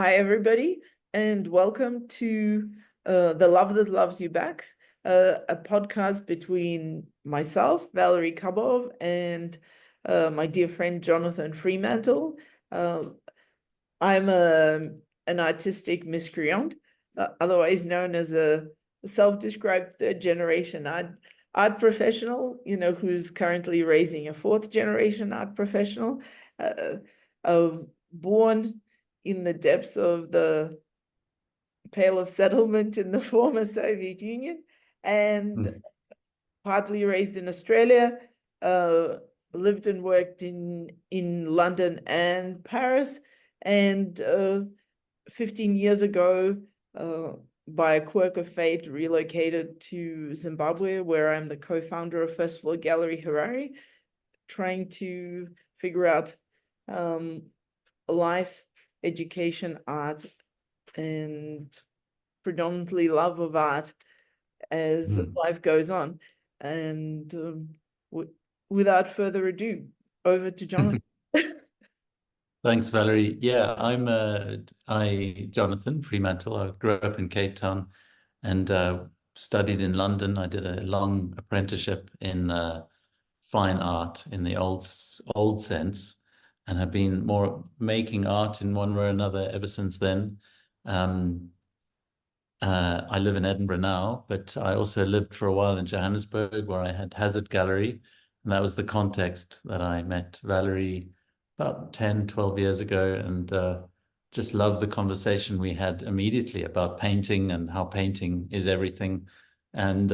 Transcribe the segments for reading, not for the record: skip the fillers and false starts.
Hi, everybody, and welcome to The Love That Loves You Back, a podcast between myself, Valerie Kabov, and my dear friend Jonathan Fremantle. I'm an artistic miscreant, otherwise known as a self-described third-generation art professional, who's currently raising a fourth-generation art professional, born in the depths of the Pale of Settlement in the former Soviet Union, and partly raised in Australia, lived and worked in London and Paris, and 15 years ago, by a quirk of fate, relocated to Zimbabwe, where I'm the co-founder of First Floor Gallery Harare, trying to figure out life, education, art, and predominantly love of art as life goes on. And without further ado, over to Jonathan. Thanks, Valerie. Yeah, Jonathan Fremantle. I grew up in Cape Town and studied in London. I did a long apprenticeship in fine art in the old sense, and have been more making art in one way or another ever since then. I live in Edinburgh now, but I also lived for a while in Johannesburg, where I had Hazard Gallery, and that was the context that I met Valerie about 10, 12 years ago, and just loved the conversation we had immediately about painting and how painting is everything. And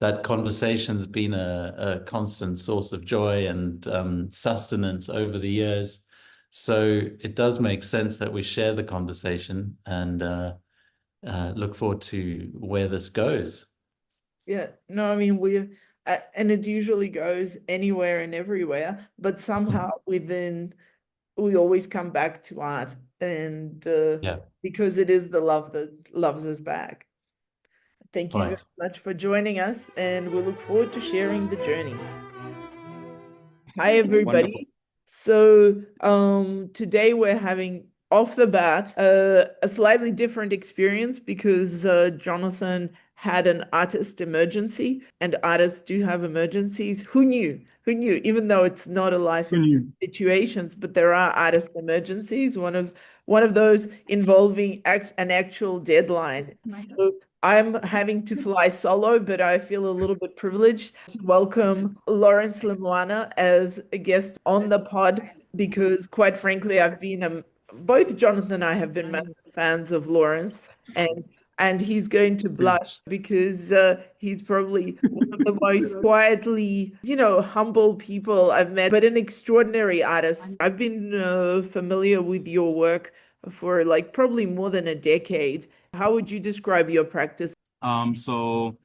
that conversation's been a constant source of joy and sustenance over the years. So it does make sense that we share the conversation, and look forward to where this goes. Yeah, no, I mean, and it usually goes anywhere and everywhere, but somehow we always come back to art, and Yeah, because it is the love that loves us back. Thank you very right. much for joining us, and we look forward to sharing the journey. Hi, everybody. Wonderful. So today we're having off the bat a slightly different experience because Jonathan had an artist emergency, and artists do have emergencies. Who knew? Who knew? Even though it's not a life and death situations, but there are artist emergencies. One of those involving an actual deadline. So I'm having to fly solo, but I feel a little bit privileged to welcome Lawrence Lamaoana as a guest on the pod, because quite frankly, I've been both Jonathan and I have been massive fans of Lawrence, and he's going to blush because he's probably one of the most quietly, humble people I've met, but an extraordinary artist. I've been familiar with your work for like probably more than a decade. How would you describe your practice? So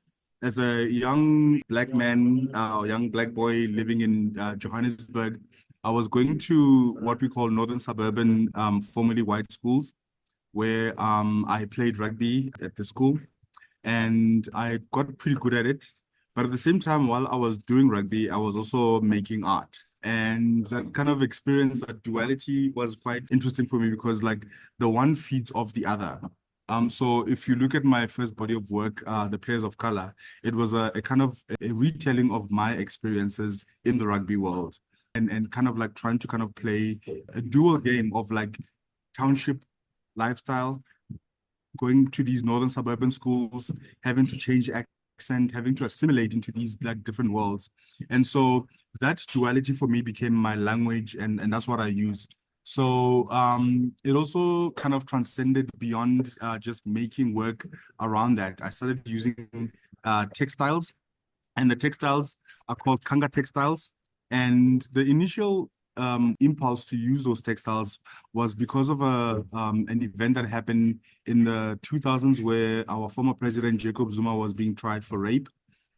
as a young black man, young black boy living in Johannesburg, I was going to what we call northern suburban, formerly white schools, where I played rugby at the school, and I got pretty good at it. But at the same time, while I was doing rugby, I was also making art. And that kind of experience, that duality was quite interesting for me because like the one feeds off the other. So if you look at my first body of work, The Players of Color, it was a kind of a retelling of my experiences in the rugby world, and kind of like trying to kind of play a dual game of like township lifestyle, going to these northern suburban schools, having to change accent, having to assimilate into these like different worlds. And so that duality for me became my language, and that's what I use. So it also kind of transcended beyond just making work around that. I started using textiles, and the textiles are called Kanga textiles. And the initial impulse to use those textiles was because of an event that happened in the 2000s, where our former president Jacob Zuma was being tried for rape.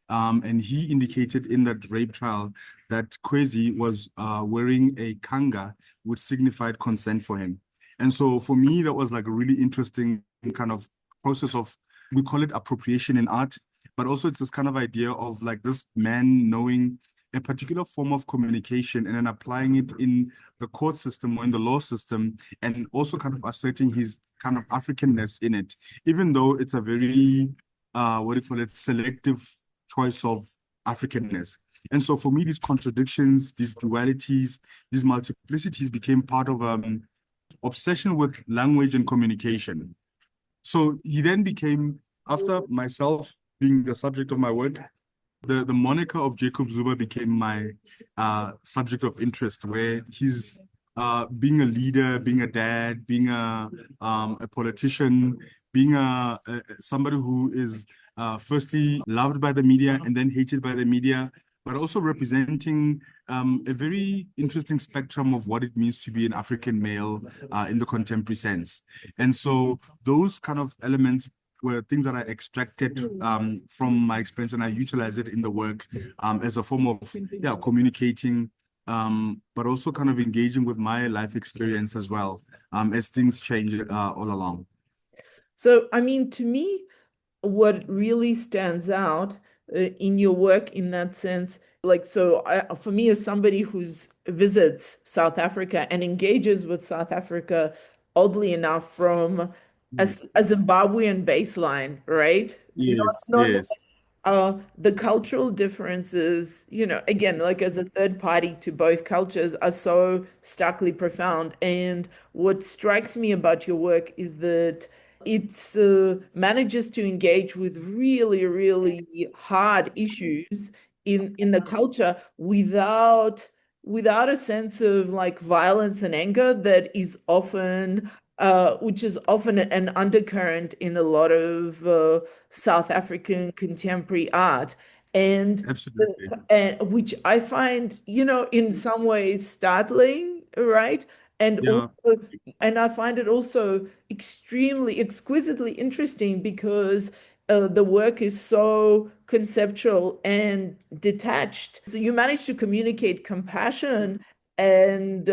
And he indicated in that rape trial that Kwezi was wearing a kanga, which signified consent for him. And so for me, that was like a really interesting kind of process of, we call it appropriation in art, but also it's this kind of idea of like this man knowing a particular form of communication and then applying it in the court system or in the law system, and also kind of asserting his kind of Africanness in it, even though it's a very, what do you call it, selective choice of Africanness. And so for me, these contradictions, these dualities, these multiplicities became part of obsession with language and communication. So he then became, after myself being the subject of my work, the moniker of Jacob Zuma became my subject of interest, where he's being a leader, being a dad, being a politician, being somebody who is firstly loved by the media and then hated by the media, but also representing a very interesting spectrum of what it means to be an African male in the contemporary sense. And so those kind of elements were things that I extracted from my experience, and I utilize it in the work as a form of communicating, but also kind of engaging with my life experience as well, as things change all along. So, I mean, to me, what really stands out in your work in that sense, like, so for me, as somebody who's visits South Africa and engages with South Africa, oddly enough, from a Zimbabwean baseline, right? Yes, Not yes. the cultural differences, again, like as a third party to both cultures, are so starkly profound. And what strikes me about your work is that it manages to engage with really, really hard issues in the culture without a sense of like violence and anger that is often which is often an undercurrent in a lot of South African contemporary art. And Absolutely. which I find, in some ways startling, right? And Yeah, also, and I find it also extremely, exquisitely interesting because the work is so conceptual and detached. So you manage to communicate compassion and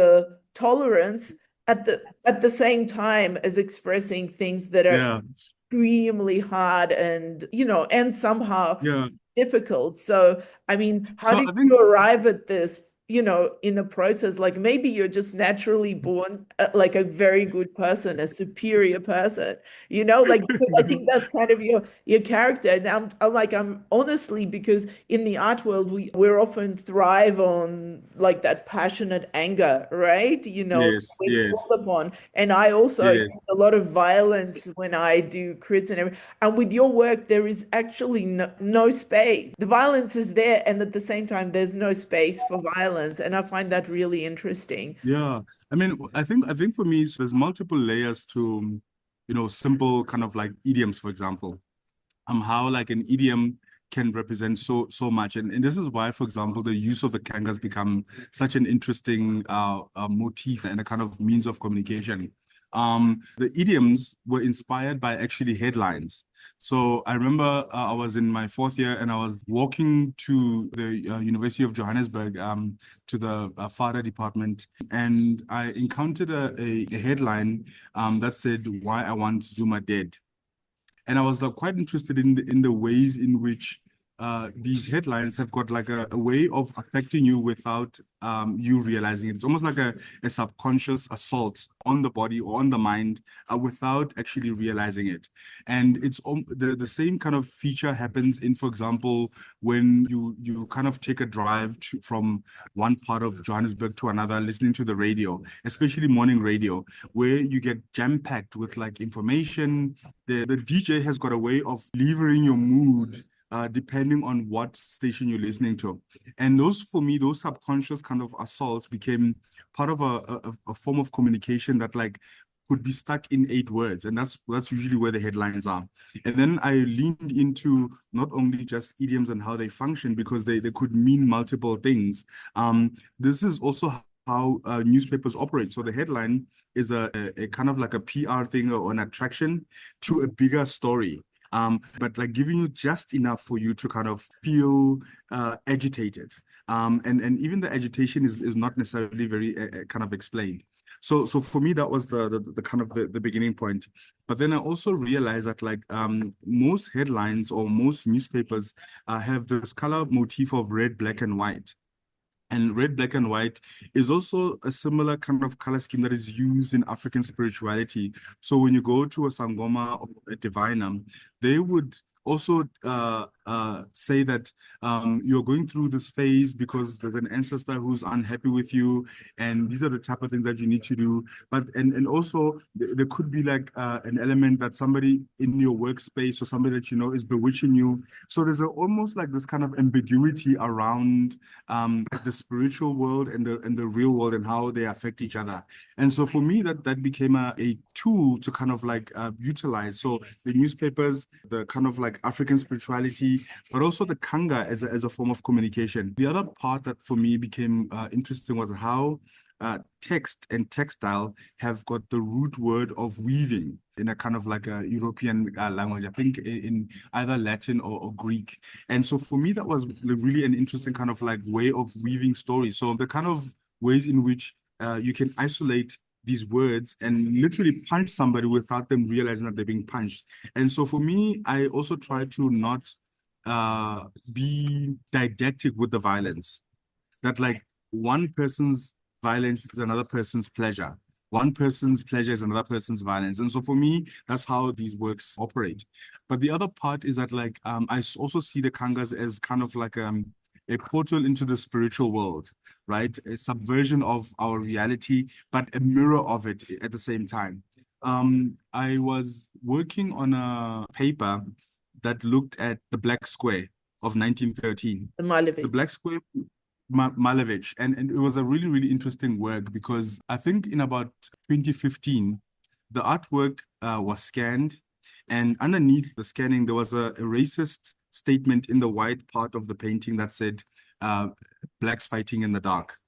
tolerance at the same time as expressing things that are yeah, extremely hard and and somehow yeah. difficult. So, I mean, how So did I think you arrive at this, in a process? Like maybe you're just naturally born like a very good person, a superior person, like because I think that's kind of your character. And I'm honestly, because in the art world, we're often thrive on like that passionate anger, right? yes, We're yes, called upon. And I also yes. use a lot of violence when I do crits and everything. And with your work, there is actually no space. The violence is there, and at the same time, there's no space for violence. And I find that really interesting. Yeah. I mean, I think for me, there's multiple layers to, simple kind of like idioms, for example. How like an idiom can represent so much. And this is why, for example, the use of the kangas become such an interesting motif and a kind of means of communication. The idioms were inspired by actually headlines. So I remember I was in my fourth year and I was walking to the University of Johannesburg, to the FADA department, and I encountered a headline that said, "Why I want Zuma dead." And I was quite interested in the ways in which these headlines have got like a way of affecting you without you realizing it. It's almost like a subconscious assault on the body or on the mind without actually realizing it. And it's the same kind of feature happens in, for example, when you kind of take a drive from one part of Johannesburg to another, listening to the radio, especially morning radio, where you get jam-packed with like information. The DJ has got a way of levering your mood depending on what station you're listening to. And for me, those subconscious kind of assaults became part of a form of communication that like could be stuck in 8 words. And that's usually where the headlines are. And then I leaned into not only just idioms and how they function, because they could mean multiple things. This is also how newspapers operate. So the headline is a kind of like a PR thing or an attraction to a bigger story. But like giving you just enough for you to kind of feel agitated. And even the agitation is not necessarily very kind of explained. So for me, that was the kind of the beginning point. But then I also realized that like most headlines or most newspapers have this color motif of red, black, and white. And red, black, and white is also a similar kind of color scheme that is used in African spirituality. So when you go to a Sangoma or a Divinum, they would also say that you're going through this phase because there's an ancestor who's unhappy with you, and these are the type of things that you need to do. But and also there could be like an element that somebody in your workspace or somebody that you know is bewitching you. So there's almost like this kind of ambiguity around the spiritual world and the real world and how they affect each other. And so for me, that became a tool to kind of like utilize. So the newspapers, the kind of like African spirituality, but also the Kanga as a form of communication. The other part that for me became interesting was how text and textile have got the root word of weaving in a kind of like a European language, I think in either Latin or Greek. And so for me, that was really an interesting kind of like way of weaving stories. So the kind of ways in which you can isolate these words and literally punch somebody without them realizing that they're being punched. And so for me, I also try to not be didactic with the violence. That like one person's violence is another person's pleasure. One person's pleasure is another person's violence. And so for me, that's how these works operate. But the other part is that like I also see the Kangas as kind of like a portal into the spiritual world, right? A subversion of our reality, but a mirror of it at the same time. I was working on a paper that looked at the Black Square of 1913. The The Malevich. Black Square, Malevich, and it was a really, really interesting work because I think in about 2015, the artwork was scanned, and underneath the scanning, there was a racist statement in the white part of the painting that said, blacks fighting in the dark.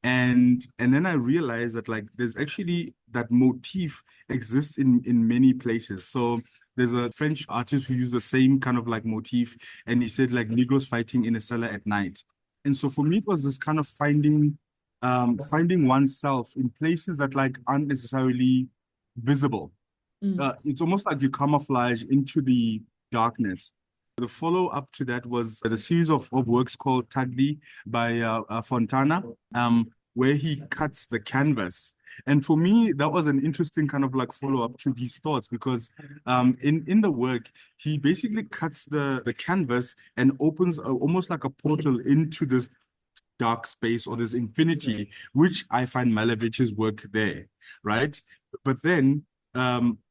And then I realized that like there's actually that motif exists in many places. So there's a French artist who used the same kind of like motif, and he said like Negroes fighting in a cellar at night. And so for me, it was this kind of finding oneself in places that like aren't necessarily visible. It's almost like you camouflage into the darkness. The follow-up to that was the series of works called Tadli by Fontana, where he cuts the canvas. And for me, that was an interesting kind of like follow-up to these thoughts because in the work, he basically cuts the canvas and opens almost like a portal into this dark space or this infinity, which I find Malevich's work there, right? But then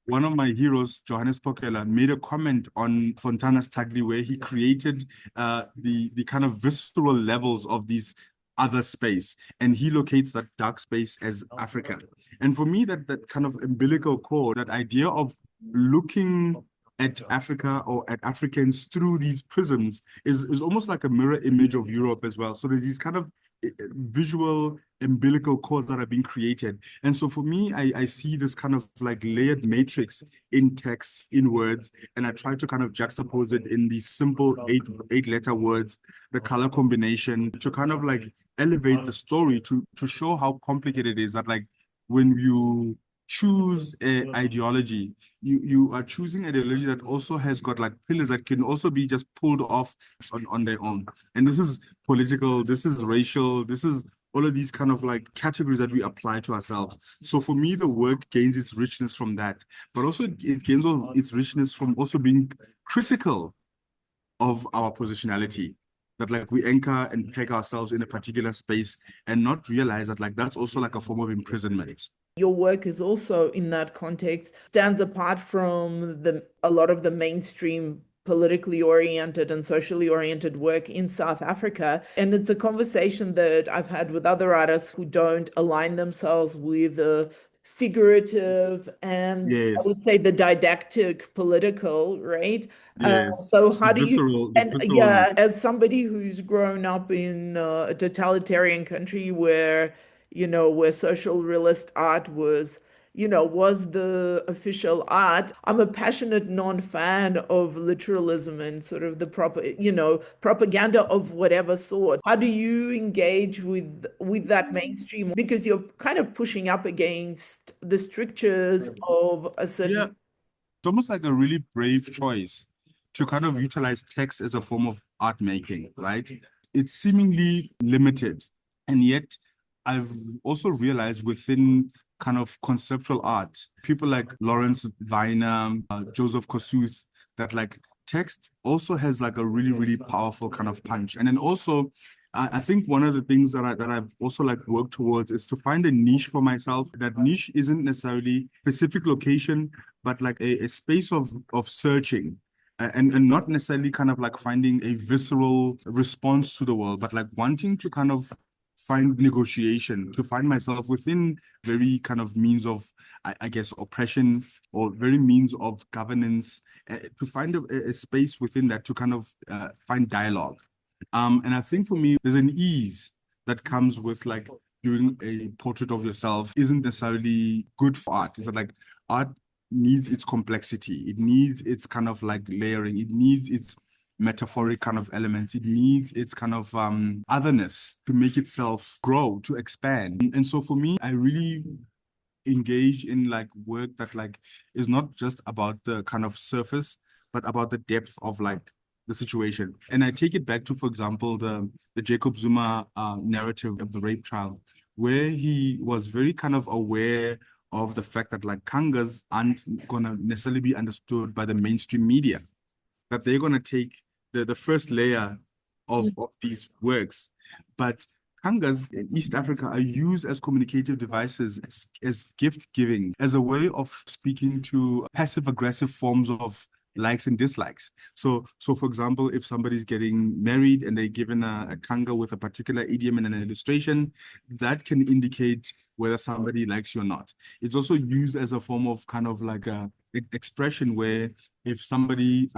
one of my heroes, Johannes Pokela, made a comment on Fontana's Tagli where he created the kind of visceral levels of these other space, and he locates that dark space as Africa. And for me, that kind of umbilical cord, that idea of looking at Africa or at Africans through these prisms is almost like a mirror image of Europe as well. So there's these kind of visual umbilical cords that are being created. And so for me, I see this kind of like layered matrix in text, in words, and I try to kind of juxtapose it in these simple eight letter words, the color combination to kind of like elevate the story to show how complicated it is that like when you choose an ideology, you are choosing ideology that also has got like pillars that can also be just pulled off on their own. And this is political, this is racial, this is all of these kind of like categories that we apply to ourselves. So for me, the work gains its richness from that, but also it gains all its richness from also being critical of our positionality. That like we anchor and peg ourselves in a particular space and not realize that like that's also like a form of imprisonment. Your work is also in that context stands apart from a lot of the mainstream politically oriented and socially oriented work in South Africa. And it's a conversation that I've had with other artists who don't align themselves with the figurative and I Yes. would say the didactic political, right? Yes. So how do you, The and yeah, visceralness. as somebody who's grown up in a totalitarian country where where social realist art was, was the official art. I'm a passionate non-fan of literalism and sort of the proper, propaganda of whatever sort. How do you engage with that mainstream? Because you're kind of pushing up against the strictures of a Yeah, certain. it's almost like a really brave choice to kind of utilize text as a form of art making, right? It's seemingly limited, And yet I've also realized within kind of conceptual art, people like Lawrence Lamaoana, Joseph Kosuth, that like text also has like a really, really powerful kind of punch. And then also, I think one of the things that I've also like worked towards is to find a niche for myself. That niche isn't necessarily specific location, but like a space of searching. And not necessarily kind of like finding a visceral response to the world, but like wanting to kind of find negotiation, to find myself within very kind of means of, I guess, oppression, or very means of governance, to find a space within that to kind of find dialogue. And I think for me, there's an ease that comes with like doing a portrait of yourself isn't necessarily good for art. It's like art needs its complexity. It needs its kind of like layering. It needs its metaphoric kind of elements. It needs its kind of otherness to make itself grow, to expand. And so for me, I really engage in like work that like is not just about the kind of surface, but about the depth of like the situation. And I take it back to, for example, the Jacob Zuma narrative of the rape trial, where he was very kind of aware of the fact that like kangas aren't gonna necessarily be understood by the mainstream media, that they're gonna take the first layer of these works. But kangas in East Africa are used as communicative devices, as gift giving, as a way of speaking to passive aggressive forms of likes and dislikes. So for example, if somebody's getting married and they're given a kanga with a particular idiom and an illustration, that can indicate whether somebody likes you or not. It's also used as a form of kind of like a expression where if somebody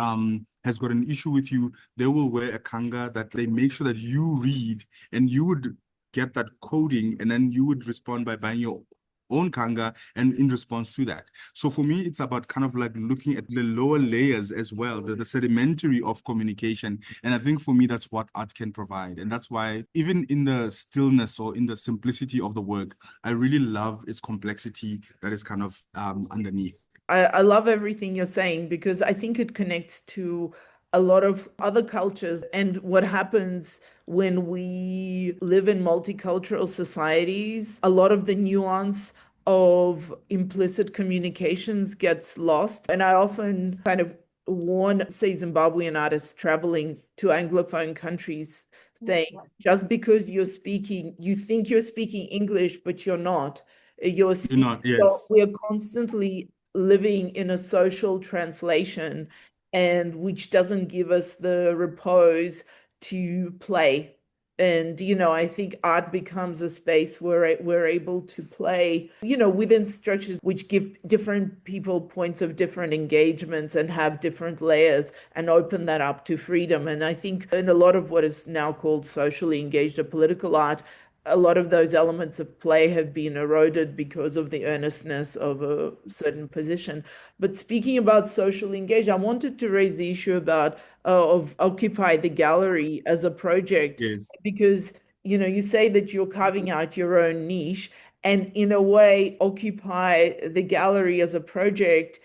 has got an issue with you, they will wear a kanga that they make sure that you read, and you would get that coding, and then you would respond by buying your own kanga and in response to that. So for me, it's about kind of like looking at the lower layers as well, the sedimentary of communication. And I think for me, that's what art can provide. And that's why even in the stillness or in the simplicity of the work, I really love its complexity that is kind of underneath. I love everything you're saying because I think it connects to a lot of other cultures and what happens when we live in multicultural societies. A lot of the nuance of implicit communications gets lost. And I often kind of warn, say, Zimbabwean artists traveling to Anglophone countries, saying, just because you're speaking, you think you're speaking English, but you're not. You're You're speaking, not, so yes. we're constantly living in a social translation, and which doesn't give us the repose to play. And, I think art becomes a space where we're able to play, within structures which give different people points of different engagements and have different layers and open that up to freedom. And I think in a lot of what is now called socially engaged or political art, a lot of those elements of play have been eroded because of the earnestness of a certain position. But speaking about socially engaged, I wanted to raise the issue about of Occupy the Gallery as a project, Yes. because you say that you're carving out your own niche, and in a way, Occupy the Gallery as a project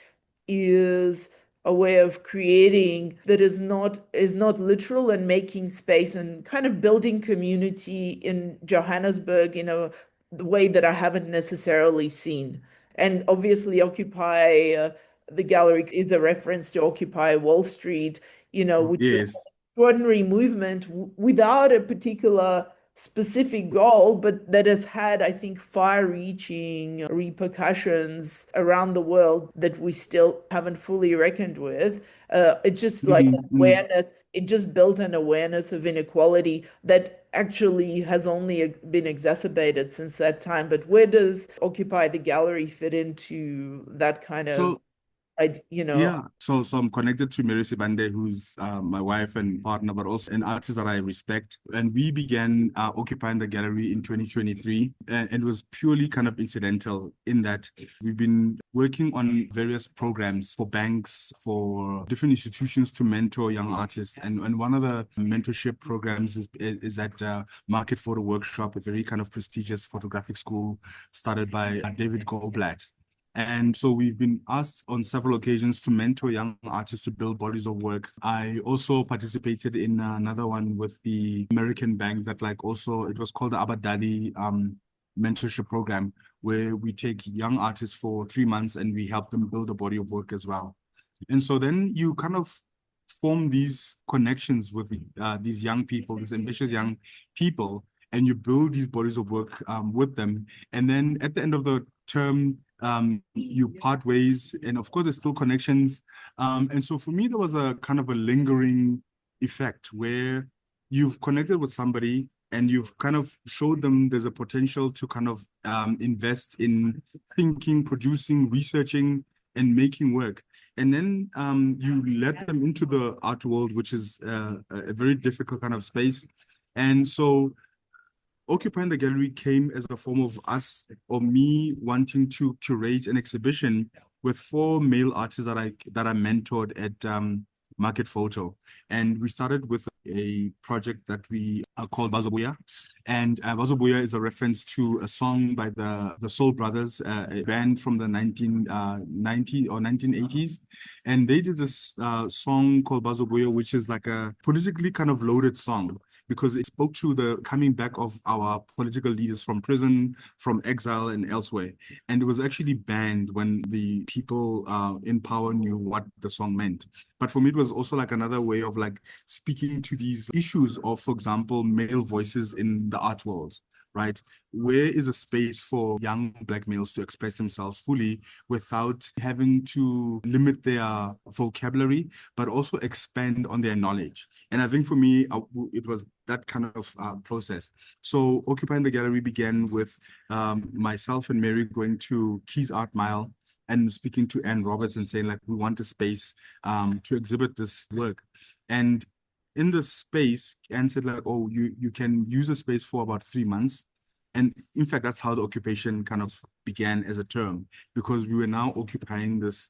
is a way of creating that is not literal, and making space and kind of building community in Johannesburg in a the way that I haven't necessarily seen. And obviously, Occupy the Gallery is a reference to Occupy Wall Street, which was Yes. extraordinary movement without a particular specific goal, but that has had, I think, far-reaching repercussions around the world that we still haven't fully reckoned with. It's just like an Mm-hmm. awareness, it just built an awareness of inequality that actually has only been exacerbated since that time. But where does Occupy the Gallery fit into that kind of, So you know, yeah, so I'm connected to Mary Sibande, who's my wife and partner, but also an artist that I respect. And we began occupying the gallery in 2023, and it was purely kind of incidental in that we've been working on various programs for banks, for different institutions to mentor young artists. And one of the mentorship programs is at Market Photo Workshop, a very kind of prestigious photographic school started by David Goldblatt. And so we've been asked on several occasions to mentor young artists to build bodies of work. I also participated in another one with the American Bank that like also, it was called the Abadali mentorship program, where we take young artists for 3 months and we help them build a body of work as well. And so then you kind of form these connections with these young people, these ambitious young people, and you build these bodies of work with them. And then at the end of the term, you part ways, and of course, there's still connections. And so for me, there was a kind of a lingering effect where you've connected with somebody and you've kind of showed them there's a potential to kind of invest in thinking, producing, researching, and making work. And then you let them into the art world, which is a very difficult kind of space. And so occupying the gallery came as a form of us or me wanting to curate an exhibition with 4 male artists that I mentored at Market Photo. And we started with a project that we called Bazobuya. And Bazobuya is a reference to a song by the Soul Brothers, a band from the 1990s or 1980s. And they did this song called Bazobuya, which is like a politically kind of loaded song, because it spoke to the coming back of our political leaders from prison, from exile, and elsewhere. And it was actually banned when the people in power knew what the song meant. But for me, it was also like another way of like speaking to these issues of, for example, male voices in the art world, right? Where is a space for young Black males to express themselves fully without having to limit their vocabulary, but also expand on their knowledge? And I think for me, it was that kind of process. So Occupying the Gallery began with myself and Mary going to Keys Art Mile and speaking to Anne Roberts and saying, like, we want a space to exhibit this work. And in the space, Anne said, like, oh, you can use the space for about 3 months. And in fact, that's how the occupation kind of began as a term, because we were now occupying this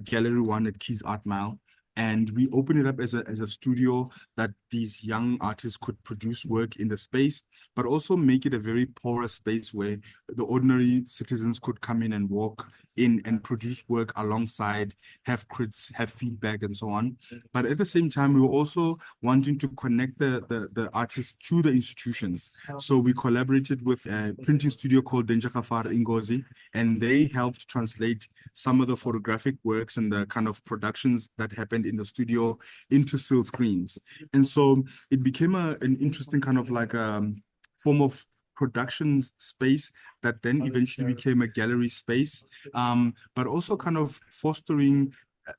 Gallery 1 at Keys Art Mile. And we opened it up as a studio that these young artists could produce work in the space, but also make it a very porous space where the ordinary citizens could come in and walk in and produce work alongside, have crits, have feedback, and so on. But at the same time, we were also wanting to connect the artists to the institutions. So we collaborated with a printing studio called Denja Khafar Ingozi, and they helped translate some of the photographic works and the kind of productions that happened in the studio into silk screens. And so it became an interesting kind of like form of productions space that then eventually became a gallery space, but also kind of fostering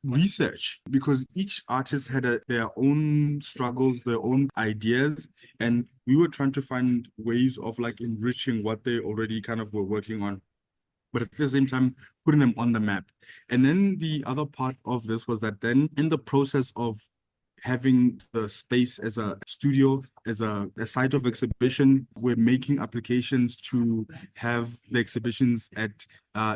research, because each artist had their own struggles, their own ideas, and we were trying to find ways of like enriching what they already kind of were working on, but at the same time putting them on the map. And then the other part of this was that then in the process of having the space as a studio, as a site of exhibition, we're making applications to have the exhibitions at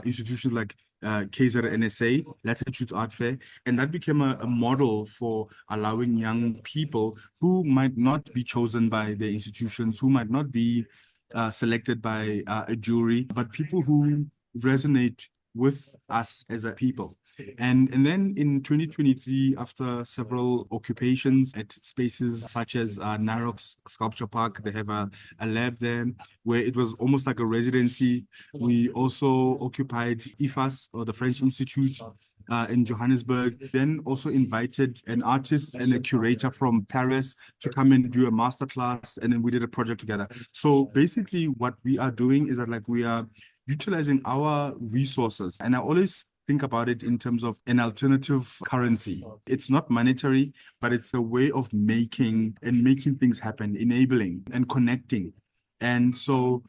institutions like KZNSA, Latitudes Art Fair, and that became a model for allowing young people who might not be chosen by their institutions, who might not be selected by a jury, but people who resonate with us as a people. And then in 2023, after several occupations at spaces such as Narok's Sculpture Park, they have a lab there where it was almost like a residency. We also occupied IFAS, or the French Institute, in Johannesburg, then also invited an artist and a curator from Paris to come and do a masterclass, and then we did a project together. So basically what we are doing is that like we are utilizing our resources, and I always think about it in terms of an alternative currency. It's not monetary, but it's a way of making things happen, enabling and connecting. And so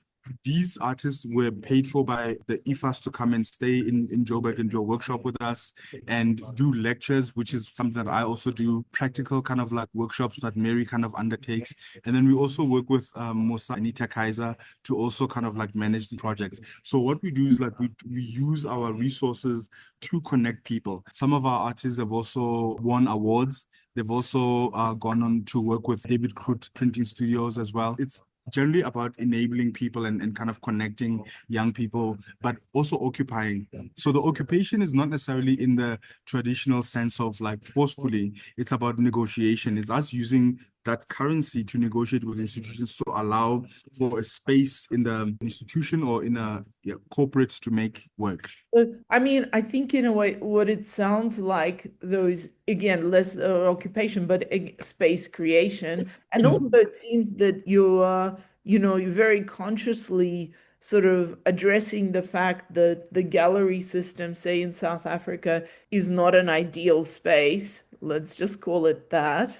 these artists were paid for by the IFAS to come and stay in Joburg and do a workshop with us and do lectures, which is something that I also do, practical kind of like workshops that Mary kind of undertakes. And then we also work with Musa Anita Kaiser to also kind of like manage the project. So what we do is like we use our resources to connect people. Some of our artists have also won awards. They've also gone on to work with David Crute Printing Studios as well. It's generally about enabling people and kind of connecting young people, but also occupying. So the occupation is not necessarily in the traditional sense of like forcefully, it's about negotiation. It's us using that currency to negotiate with institutions to allow for a space in the institution or in a corporate to make work. I mean, I think in a way, what it sounds like, those, again, less occupation, but space creation. And also, it seems that you're very consciously sort of addressing the fact that the gallery system, say in South Africa, is not an ideal space. Let's just call it that.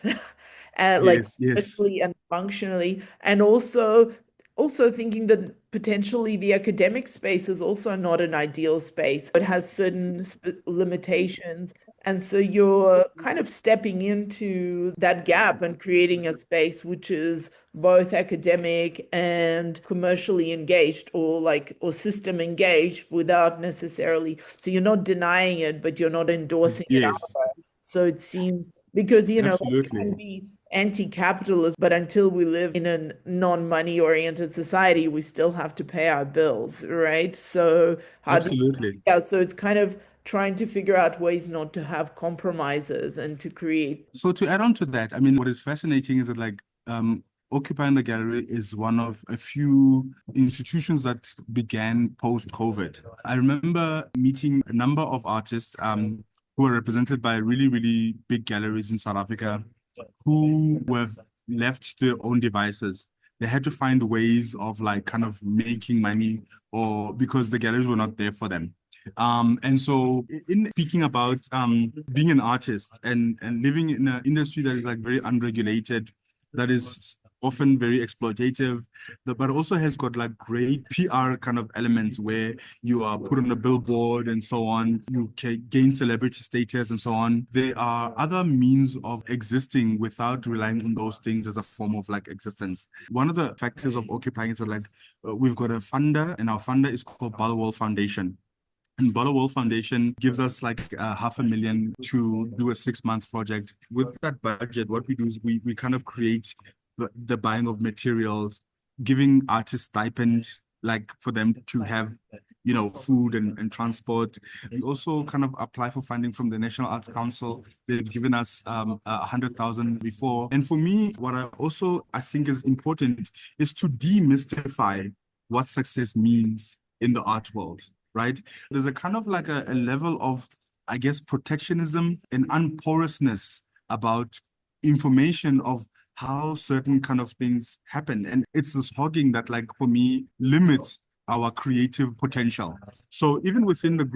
Like Yes, yes, physically and functionally, and also thinking that potentially the academic space is also not an ideal space. It has certain limitations. And so you're kind of stepping into that gap and creating a space which is both academic and commercially engaged, or system engaged, without necessarily, so you're not denying it, but you're not endorsing it yes, either. So it seems, because can absolutely. be anti-capitalist, but until we live in a non-money oriented society, we still have to pay our bills, right? So how do Absolutely. yeah, so it's kind of trying to figure out ways not to have compromises and to create. So to add on to that, I mean, what is fascinating is that like Occupying the Gallery is one of a few institutions that began post-COVID. I remember meeting a number of artists who were represented by really, really big galleries in South Africa who were left to their own devices. They had to find ways of like kind of making money or because the galleries were not there for them. And so in speaking about being an artist and living in an industry that is like very unregulated, that is often very exploitative, but also has got like great PR kind of elements where you are put on a billboard and so on, you can gain celebrity status and so on. There are other means of existing without relying on those things as a form of like existence. One of the factors of occupying is that like we've got a funder, and our funder is called Ballawall Foundation. And Ballawall Foundation gives us like $500,000 to do a 6 month project. With that budget, what we do is we kind of create the buying of materials, giving artists stipend, like for them to have, food and transport. We also kind of apply for funding from the National Arts Council. They've given us 100,000 before. And for me, what I think is important is to demystify what success means in the art world, right? There's a kind of like a level of, I guess, protectionism and unporousness about information of how certain kind of things happen. And it's this hogging that, like, for me, limits our creative potential. So even within the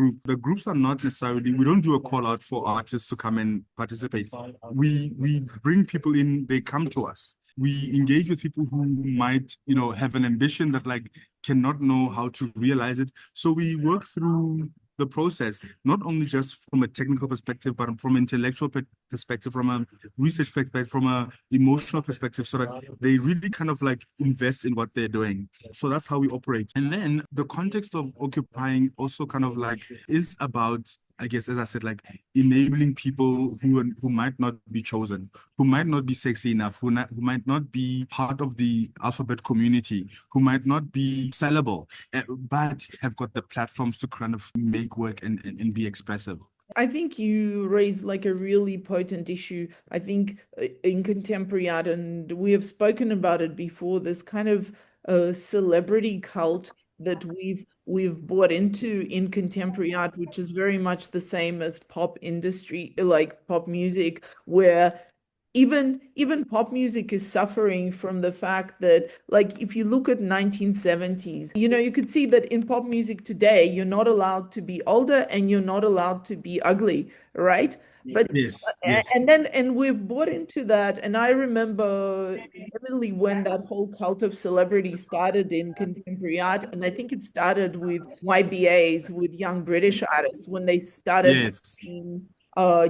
groups are not necessarily, we don't do a call out for artists to come and participate. We bring people in, they come to us. We engage with people who might, have an ambition that like cannot know how to realize it. So we work through the process, not only just from a technical perspective, but from an intellectual perspective, from a research perspective, from an emotional perspective, so that they really kind of like invest in what they're doing. So that's how we operate. And then the context of occupying also kind of like is about, I guess, as I said, like enabling people who might not be chosen, who might not be sexy enough, who might not be part of the alphabet community, who might not be sellable, but have got the platforms to kind of make work and be expressive. I think you raised like a really potent issue. I think in contemporary art, and we have spoken about it before, this kind of celebrity cult that we've bought into in contemporary art, which is very much the same as pop industry, like pop music, where even pop music is suffering from the fact that, like, if you look at 1970s, you could see that in pop music today, you're not allowed to be older and you're not allowed to be ugly, right? But Yes, yes, and we've bought into that. And I remember vividly when that whole cult of celebrity started in contemporary art, and I think it started with YBAs, with young British artists, when they started yes, in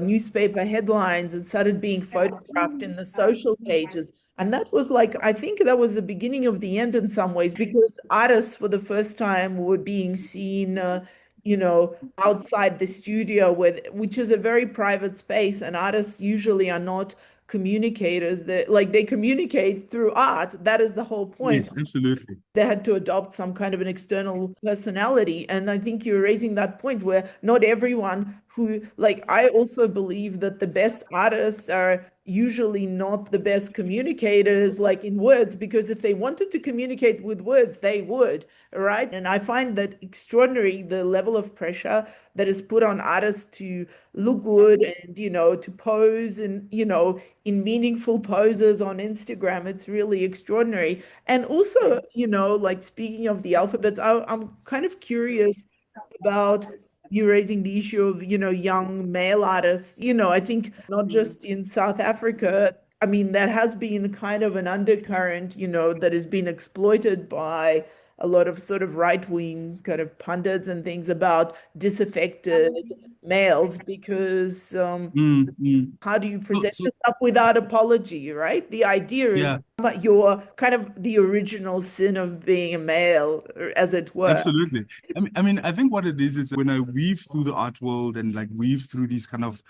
newspaper headlines and started being photographed in the social pages. And that was like, I think that was the beginning of the end in some ways, because artists for the first time were being seen, outside the studio, which is a very private space, and artists usually are not communicators that like they communicate through art. That is the whole point. Yes, absolutely. They had to adopt some kind of an external personality. And I think you're raising that point where not everyone who, like, I also believe that the best artists are usually not the best communicators, like in words, because if they wanted to communicate with words, they would, right? And I find that extraordinary, the level of pressure that is put on artists to look good and, to pose and, in meaningful poses on Instagram. It's really extraordinary. And also, like speaking of the alphabets, I'm kind of curious about you raising the issue of, young male artists. I think not just in South Africa, I mean, that has been kind of an undercurrent, that has been exploited by a lot of sort of right-wing kind of pundits and things about disaffected males because how do you present yourself without apology, right? The idea is Yeah, you're kind of the original sin of being a male, as it were. absolutely. I think what it is when I weave through the art world and like weave through these kind of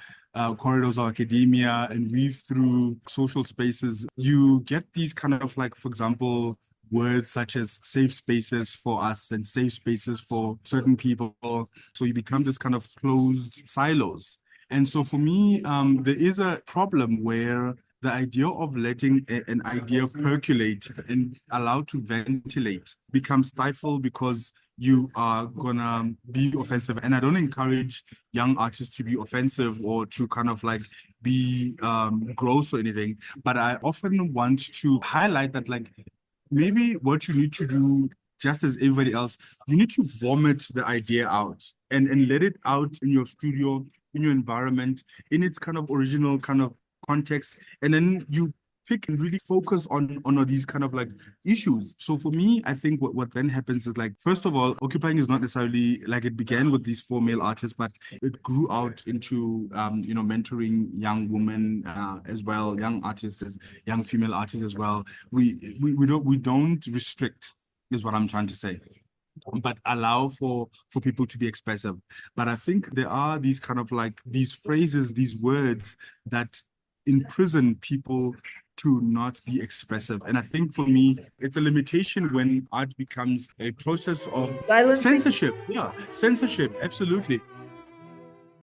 corridors of academia and weave through social spaces, you get these kind of like, for example, words such as safe spaces for us and safe spaces for certain people. So you become this kind of closed silos. And so for me, there is a problem where the idea of letting an idea percolate and allowed to ventilate becomes stifled because you are gonna be offensive. And I don't encourage young artists to be offensive or to kind of like be gross or anything, but I often want to highlight that like maybe what you need to do, just as everybody else, you need to vomit the idea out and let it out in your studio, in your environment, in its kind of original kind of context, and then you pick and really focus on these kind of like issues. So for me, I think what then happens is like, first of all, occupying is not necessarily like it began with these four male artists, but it grew out into mentoring young women as well, young artists, young female artists as well. We don't restrict, is what I'm trying to say, but allow for people to be expressive. But I think there are these kind of like these phrases, these words that imprison people to not be expressive. And I think for me, it's a limitation when art becomes a process of Silencing. censorship. Yeah, censorship, absolutely.